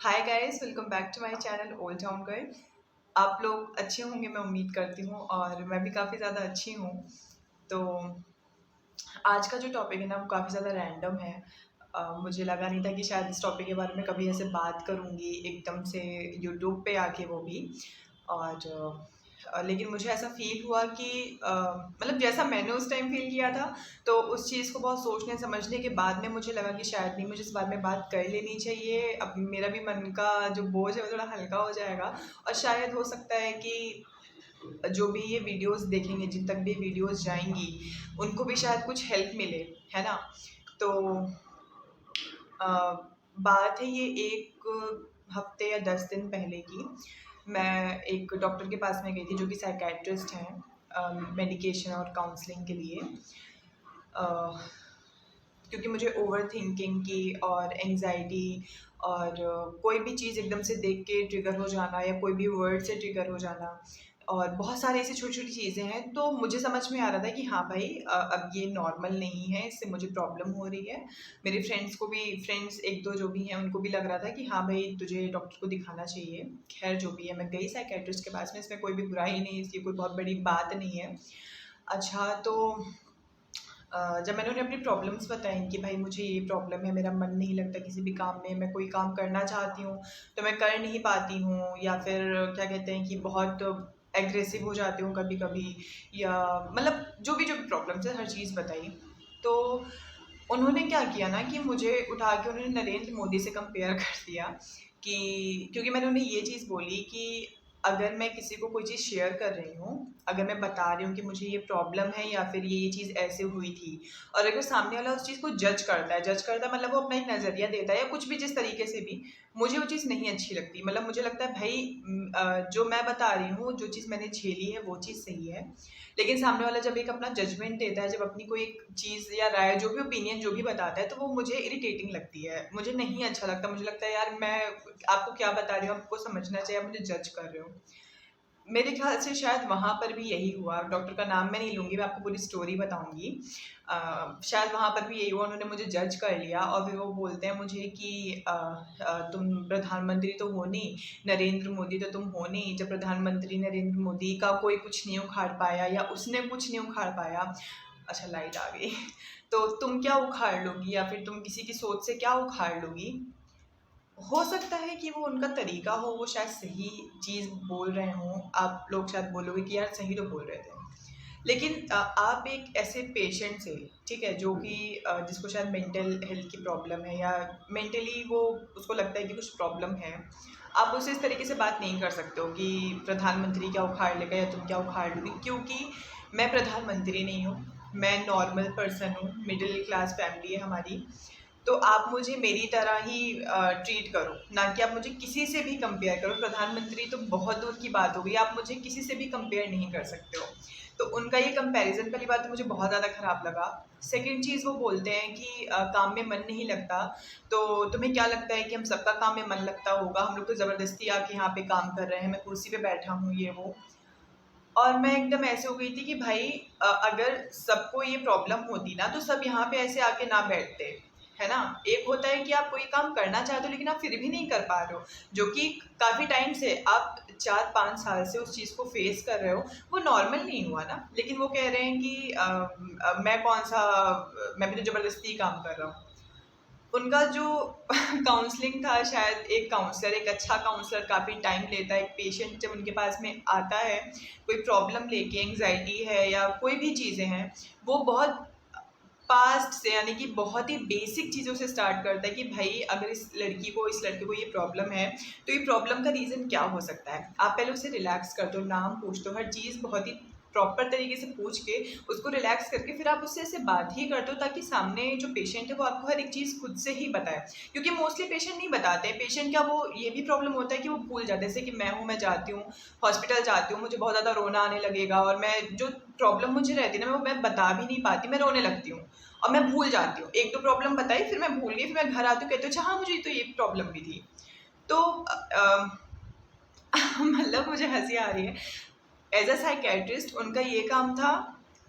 Hi guys, welcome back to my channel Old Town Girl. आप लोग अच्छे होंगे, मैं उम्मीद करती हूँ, और मैं भी काफ़ी ज़्यादा अच्छी हूँ। तो आज का जो टॉपिक है ना, वो काफ़ी ज़्यादा रैंडम है। मुझे लगा नहीं था कि शायद इस टॉपिक के बारे में कभी ऐसे बात करूँगी एकदम से यूट्यूब पे आके, वो भी। और लेकिन मुझे ऐसा फ़ील हुआ कि मतलब जैसा मैंने उस टाइम फ़ील किया था, तो उस चीज़ को बहुत सोचने समझने के बाद में मुझे लगा कि शायद नहीं, मुझे इस बारे में बात कर लेनी चाहिए। अब मेरा भी मन का जो बोझ है वो थोड़ा हल्का हो जाएगा, और शायद हो सकता है कि जो भी ये वीडियोस देखेंगे, जिन तक भी वीडियोस जाएंगी, उनको भी शायद कुछ हेल्प मिले, है ना। तो अ, बात है ये एक हफ्ते या 10 दिन पहले की। मैं एक डॉक्टर के पास में गई थी, जो कि साइकेट्रिस्ट हैं, मेडिकेशन और काउंसलिंग के लिए। अ, क्योंकि मुझे ओवर थिंकिंग की और एंग्जाइटी और कोई भी चीज़ एकदम से देख के ट्रिगर हो जाना, या कोई भी वर्ड से ट्रिगर हो जाना, और बहुत सारी ऐसी छोटी-छोटी चीज़ें हैं। तो मुझे समझ में आ रहा था कि हाँ भाई, अब ये नॉर्मल नहीं है, इससे मुझे प्रॉब्लम हो रही है। मेरे फ्रेंड्स 1-2 जो भी हैं, उनको भी लग रहा था कि हाँ भाई, तुझे डॉक्टर को दिखाना चाहिए। ख़ैर जो भी है, मैं गई साइकियाट्रिस्ट के पास में, इसमें कोई भी बुराई नहीं है, इसकी कोई बहुत बड़ी बात नहीं है। अच्छा, तो जब मैंने उन्हें अपनी प्रॉब्लम्स बताई कि भाई मुझे ये प्रॉब्लम है, मेरा मन नहीं लगता किसी भी काम में, मैं कोई काम करना चाहती हूँ तो मैं कर नहीं पाती हूँ, या फिर क्या कहते हैं कि बहुत एग्रेसिव हो जाती हूँ कभी कभी, या मतलब जो भी प्रॉब्लम्स है, हर चीज़ बताई। तो उन्होंने क्या किया ना कि मुझे उठा के उन्होंने नरेंद्र मोदी से कंपेयर कर दिया। कि क्योंकि मैंने उन्हें ये चीज़ बोली कि अगर मैं किसी को कोई चीज़ शेयर कर रही हूँ, अगर मैं बता रही हूँ कि मुझे ये प्रॉब्लम है, या फिर ये चीज़ ऐसे हुई थी, और अगर सामने वाला उस चीज़ को जज करता है मतलब वो अपना एक नज़रिया देता है, या कुछ भी जिस तरीके से भी, मुझे वो चीज़ नहीं अच्छी लगती। मतलब मुझे लगता है भाई, जो मैं बता रही हूँ, जो चीज़ मैंने झेली है, वो चीज़ सही है। लेकिन सामने वाला जब एक अपना जजमेंट देता है, जब अपनी कोई एक चीज़ या राय, जो भी ओपिनियन जो भी बताता है, तो वो मुझे इरिटेटिंग लगती है, मुझे नहीं अच्छा लगता। मुझे लगता है यार, मैं आपको क्या बता रही हूँ, आपको समझना चाहिए, आप मुझे जज कर रहे हो। मेरे ख्याल से शायद वहाँ पर भी यही हुआ। डॉक्टर का नाम मैं नहीं लूँगी, मैं आपको पूरी स्टोरी बताऊँगी। शायद वहाँ पर भी यही हुआ, उन्होंने मुझे जज कर लिया, और फिर वो बोलते हैं मुझे कि तुम प्रधानमंत्री तो हो नहीं, नरेंद्र मोदी तो तुम हो नहीं। जब प्रधानमंत्री नरेंद्र मोदी का कोई कुछ नहीं उखाड़ पाया, या उसने कुछ नहीं उखाड़ पाया, अच्छा लाइट आ गई, तो तुम क्या उखाड़ लोगी, या फिर तुम किसी की सोच से क्या उखाड़ लोगी। हो सकता है कि वो उनका तरीका हो, वो शायद सही चीज़ बोल रहे हों, आप लोग शायद बोलोगे कि यार सही तो बोल रहे थे। लेकिन आप एक ऐसे पेशेंट से, ठीक है, जो कि जिसको शायद मेंटल हेल्थ की प्रॉब्लम है, या मेंटली वो, उसको लगता है कि कुछ प्रॉब्लम है, आप उससे इस तरीके से बात नहीं कर सकते हो कि प्रधानमंत्री क्या उखाड़ लेगा, या तुम क्या उखाड़ लोगी। क्योंकि मैं प्रधानमंत्री नहीं हूँ, मैं नॉर्मल पर्सन हूँ, मिडिल क्लास फैमिली है हमारी। तो आप मुझे मेरी तरह ही ट्रीट करो, ना कि आप मुझे किसी से भी कंपेयर करो। प्रधानमंत्री तो बहुत दूर की बात हो गई, आप मुझे किसी से भी कंपेयर नहीं कर सकते हो। तो उनका ये कंपैरिजन, पहली बात तो मुझे बहुत ज़्यादा खराब लगा। सेकंड चीज़, वो बोलते हैं कि काम में मन नहीं लगता, तो तुम्हें क्या लगता है कि हम सबका काम में मन लगता होगा, हम लोग तो ज़बरदस्ती आके यहाँ पे काम कर रहे हैं, मैं कुर्सी पे बैठा हूँ, ये वो। और मैं एकदम ऐसे हो गई थी कि भाई, अगर सबको ये प्रॉब्लम होती ना, तो सब यहाँ पे ऐसे आके ना बैठते, है ना। एक होता है कि आप कोई काम करना चाहते हो, लेकिन आप फिर भी नहीं कर पा रहे हो, जो कि काफ़ी टाइम से आप 4-5 साल से उस चीज़ को फेस कर रहे हो, वो नॉर्मल नहीं हुआ ना। लेकिन वो कह रहे हैं कि मैं कौन सा, मैं भी तो ज़बरदस्ती काम कर रहा हूँ। उनका जो काउंसलिंग था, शायद एक काउंसलर, एक अच्छा काउंसलर काफ़ी टाइम लेता है। एक पेशेंट जब उनके पास में आता है, कोई प्रॉब्लम लेके, एंग्जाइटी है या कोई भी चीज़ें हैं, वो बहुत पास्ट से, यानी कि बहुत ही बेसिक चीज़ों से स्टार्ट करता है कि भाई, अगर इस लड़के को ये प्रॉब्लम है, तो ये प्रॉब्लम का रीज़न क्या हो सकता है। आप पहले उसे रिलैक्स कर दो, नाम पूछ दो, हर चीज़ बहुत ही प्रॉपर तरीके से पूछ के, उसको रिलैक्स करके फिर आप उससे ऐसे बात ही कर दो, ताकि सामने जो पेशेंट है वो आपको हर एक चीज़ खुद से ही बताए। क्योंकि मोस्टली पेशेंट नहीं बताते हैं। पेशेंट क्या, वो ये भी प्रॉब्लम होता है कि वो भूल जाते हैं। जैसे कि मैं जाती हूँ, हॉस्पिटल जाती हूँ, मुझे बहुत ज़्यादा रोना आने लगेगा, और मैं जो प्रॉब्लम मुझे रहती है ना, वो मैं बता भी नहीं पाती, मैं रोने लगती हूँ, और मैं भूल जाती हूँ। 1-2 प्रॉब्लम बताई, फिर मैं भूल गई, फिर मैं घर आती हूँ, कहती हूँ अच्छा हाँ, मुझे तो ये प्रॉब्लम भी थी। तो मतलब मुझे हँसी आ रही है। एज़ अ साइकियाट्रिस्ट उनका ये काम था,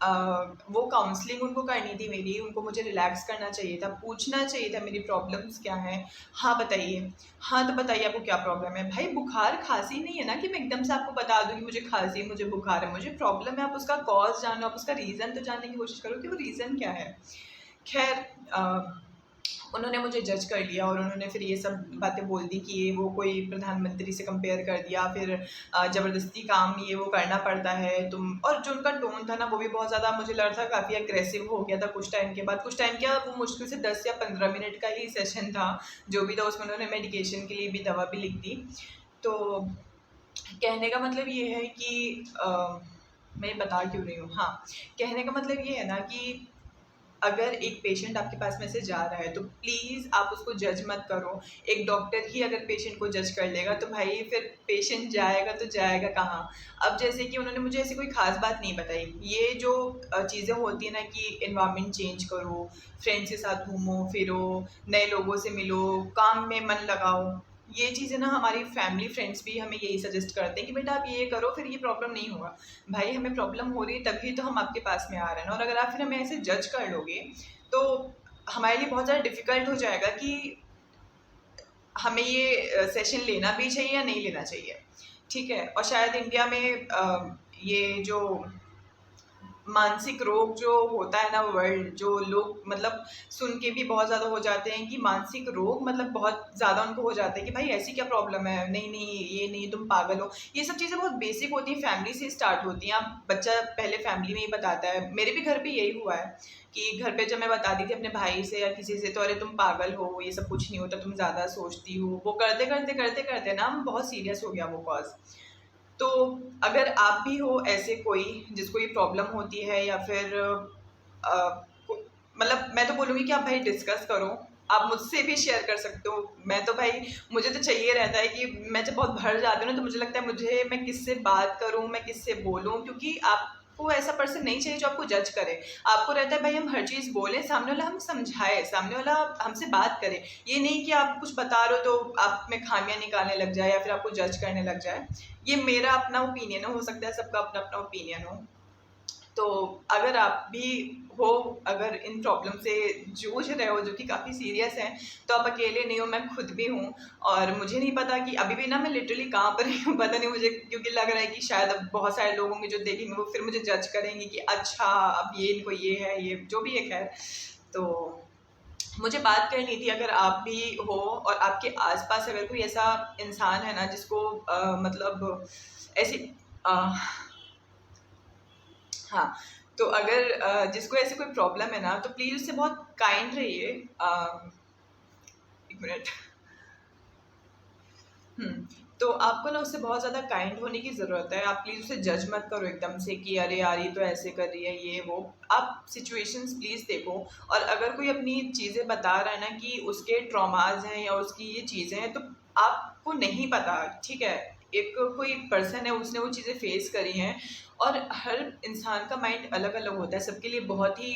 वो काउंसलिंग उनको करनी थी मेरी, उनको मुझे रिलैक्स करना चाहिए था, पूछना चाहिए था मेरी प्रॉब्लम्स क्या हैं। हाँ बताइए, हाँ तो बताइए आपको क्या प्रॉब्लम है। भाई बुखार खांसी नहीं है ना कि मैं एकदम से आपको बता दूँ कि मुझे खांसी है, मुझे बुखार है, मुझे प्रॉब्लम है। आप उसका कॉज जानो, आप उसका रीज़न तो जानने की कोशिश करो कि वो रीज़न क्या है। खैर उन्होंने मुझे जज कर लिया और उन्होंने फिर ये सब बातें बोल दी कि ये वो कोई प्रधानमंत्री से कंपेयर कर दिया, फिर ज़बरदस्ती काम ये वो करना पड़ता है तुम। और जो उनका टोन था ना वो भी बहुत ज़्यादा मुझे लग रहा था काफ़ी अग्रेसिव हो गया था कुछ टाइम के बाद। कुछ टाइम क्या, वो मुश्किल से 10 या 15 मिनट का ही सेशन था जो भी था, उसमें उन्होंने मेडिकेशन के लिए भी दवा भी लिख दी। तो कहने का मतलब ये है कि मैं बता क्यों रही हूँ, हाँ कहने का मतलब ये है ना कि अगर एक पेशेंट आपके पास में से जा रहा है तो प्लीज़ आप उसको जज मत करो। एक डॉक्टर ही अगर पेशेंट को जज कर लेगा तो भाई फिर पेशेंट जाएगा तो जाएगा कहाँ। अब जैसे कि उन्होंने मुझे ऐसी कोई ख़ास बात नहीं बताई। ये जो चीज़ें होती हैं ना कि एनवायरनमेंट चेंज करो, फ्रेंड्स के साथ घूमो फिरो, नए लोगों से मिलो, काम में मन लगाओ, ये चीज़ें ना हमारी फैमिली फ्रेंड्स भी हमें यही सजेस्ट करते हैं कि बेटा आप ये करो फिर ये प्रॉब्लम नहीं होगा। भाई हमें प्रॉब्लम हो रही है तभी तो हम आपके पास में आ रहे हैं ना। और अगर आप फिर हमें ऐसे जज कर लोगे तो हमारे लिए बहुत ज़्यादा डिफ़िकल्ट हो जाएगा कि हमें ये सेशन लेना भी चाहिए या नहीं लेना चाहिए, ठीक है। और शायद इंडिया में ये जो मानसिक रोग जो होता है ना वर्ल्ड, जो लोग मतलब सुन के भी बहुत ज़्यादा हो जाते हैं कि मानसिक रोग मतलब बहुत ज़्यादा उनको हो जाता है कि भाई ऐसी क्या प्रॉब्लम है, नहीं नहीं ये नहीं, तुम पागल हो। ये सब चीज़ें बहुत बेसिक होती हैं, फैमिली से स्टार्ट होती हैं। आप बच्चा पहले फैमिली में ही बताता है। मेरे भी घर पे यही हुआ है कि घर पे जब मैं बताती थी अपने भाई से या किसी से तो अरे तुम पागल हो, ये सब कुछ नहीं होता, तुम ज़्यादा सोचती हो। वो करते करते करते करते ना बहुत सीरियस हो गया वो कॉज। तो अगर आप भी हो ऐसे कोई जिसको ये प्रॉब्लम होती है या फिर मतलब मैं तो बोलूँगी कि आप भाई डिस्कस करो। आप मुझसे भी शेयर कर सकते हो। मैं तो भाई मुझे तो चाहिए रहता है कि मैं जब बहुत भर जाती हूँ ना तो मुझे लगता है मुझे मैं किससे बात करूँ, मैं किससे बोलूँ, क्योंकि आपको ऐसा पर्सन नहीं चाहिए जो आपको जज करे। आपको रहता है भाई हम हर चीज़ बोलें, सामने वाला हम समझाए, सामने वाला हमसे बात करे। ये नहीं कि आप कुछ बता रहे हो तो आप में खामियां निकालने लग जाए या फिर आपको जज करने लग जाए। ये मेरा अपना ओपिनियन हो सकता है, सबका अपना अपना ओपिनियन हो। तो अगर आप भी हो, अगर इन प्रॉब्लम से जूझ रहे हो जो कि काफ़ी सीरियस हैं, तो आप अकेले नहीं हो, मैं खुद भी हूँ। और मुझे नहीं पता कि अभी भी ना मैं लिटरली कहाँ पर रही हूँ पता नहीं मुझे, क्योंकि लग रहा है कि शायद अब बहुत सारे लोग होंगे जो देखेंगे वो फिर मुझे जज करेंगे कि अच्छा अब ये इनको ये है, ये जो भी है। खैर तो मुझे बात करनी थी, अगर आप भी हो और आपके आसपास अगर कोई ऐसा इंसान है ना जिसको मतलब ऐसी हाँ, तो अगर जिसको ऐसी कोई प्रॉब्लम है ना तो प्लीज़ उससे बहुत काइंड रहिए। 1 मिनट। तो आपको ना उससे बहुत ज़्यादा काइंड होने की ज़रूरत है। आप प्लीज़ उसे जज मत करो एकदम से कि अरे यार ये तो ऐसे कर रही है ये वो। आप सिचुएशंस प्लीज़ देखो। और अगर कोई अपनी चीज़ें बता रहा है ना कि उसके ट्रॉमाज़ हैं या उसकी ये चीज़ें हैं, तो आपको नहीं पता, ठीक है। एक कोई पर्सन है, उसने वो चीज़ें फेस करी हैं। और हर इंसान का माइंड अलग अलग होता है, सबके लिए बहुत ही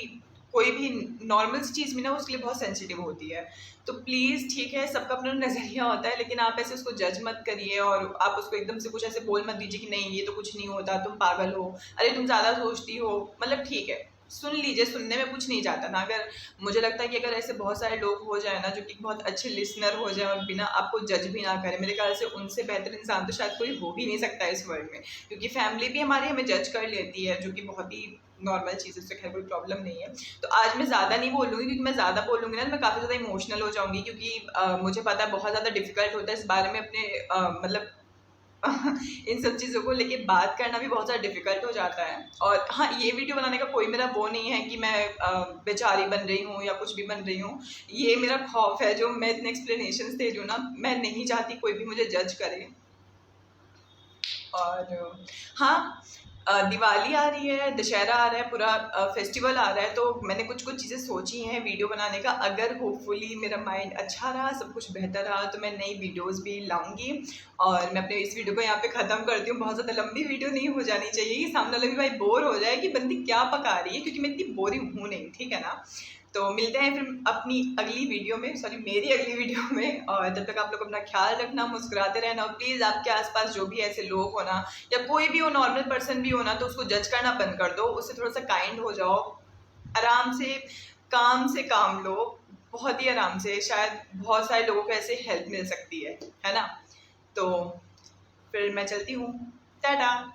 कोई भी नॉर्मल सी चीज़ भी ना उसके लिए बहुत सेंसिटिव होती है। तो प्लीज़ ठीक है, सबका अपना नज़रिया होता है, लेकिन आप ऐसे उसको जज मत करिए और आप उसको एकदम से कुछ ऐसे बोल मत दीजिए कि नहीं ये तो कुछ नहीं होता, तुम पागल हो, अरे तुम ज़्यादा सोचती हो। मतलब ठीक है, सुन लीजिए, सुनने में कुछ नहीं जाता ना। अगर मुझे लगता है कि अगर ऐसे बहुत सारे लोग हो जाए ना जो कि बहुत अच्छे लिसनर हो जाए और बिना आपको जज भी ना करें, मेरे ख्याल से उनसे बेहतर इंसान तो शायद कोई हो भी नहीं सकता इस वर्ल्ड में। क्योंकि फैमिली भी हमारी हमें जज कर लेती है, जो कि बहुत ही नॉर्मल चीज़ है, उससे खैर कोई प्रॉब्लम नहीं है। तो आज मैं ज़्यादा नहीं बोलूँगी, क्योंकि मैं ज़्यादा बोलूँगी ना तो मैं काफ़ी ज़्यादा इमोशनल हो जाऊँगी, क्योंकि मुझे पता है बहुत ज़्यादा डिफ़िकल्ट होता है इस बारे में अपने मतलब इन सब चीज़ों को लेके बात करना भी बहुत ज़्यादा डिफ़िकल्ट हो जाता है। और हाँ, ये वीडियो बनाने का कोई मेरा वो नहीं है कि मैं बेचारी बन रही हूँ या कुछ भी बन रही हूँ। ये मेरा खौफ है जो मैं इतने एक्सप्लेनेशंस दे रही हूँ ना, मैं नहीं चाहती कोई भी मुझे जज करे। और हाँ, दिवाली आ रही है, दशहरा आ रहा है, पूरा फेस्टिवल आ रहा है, तो मैंने कुछ कुछ चीज़ें सोची हैं वीडियो बनाने का। अगर होपफुली मेरा माइंड अच्छा रहा, सब कुछ बेहतर रहा, तो मैं नई वीडियोस भी लाऊंगी। और मैं अपने इस वीडियो को यहाँ पे ख़त्म करती हूँ। बहुत ज़्यादा लंबी वीडियो नहीं हो जानी चाहिए कि सामने वाला भी भाई बोर हो जाए कि बंदी क्या पका रही है, क्योंकि मैं इतनी बोरिंग हूँ नहीं, ठीक है ना। तो मिलते हैं फिर अपनी अगली वीडियो में, सॉरी मेरी अगली वीडियो में। और तब तक आप लोग अपना ख्याल रखना, मुस्कुराते रहना, और प्लीज़ आपके आसपास जो भी ऐसे लोग हो ना, या कोई भी हो, नॉर्मल पर्सन भी हो ना, तो उसको जज करना बंद कर दो, उससे थोड़ा सा काइंड हो जाओ, आराम से काम लो, बहुत ही आराम से। शायद बहुत सारे लोगों को ऐसे हेल्प मिल सकती है ना। तो फिर मैं चलती हूँ, टाटा।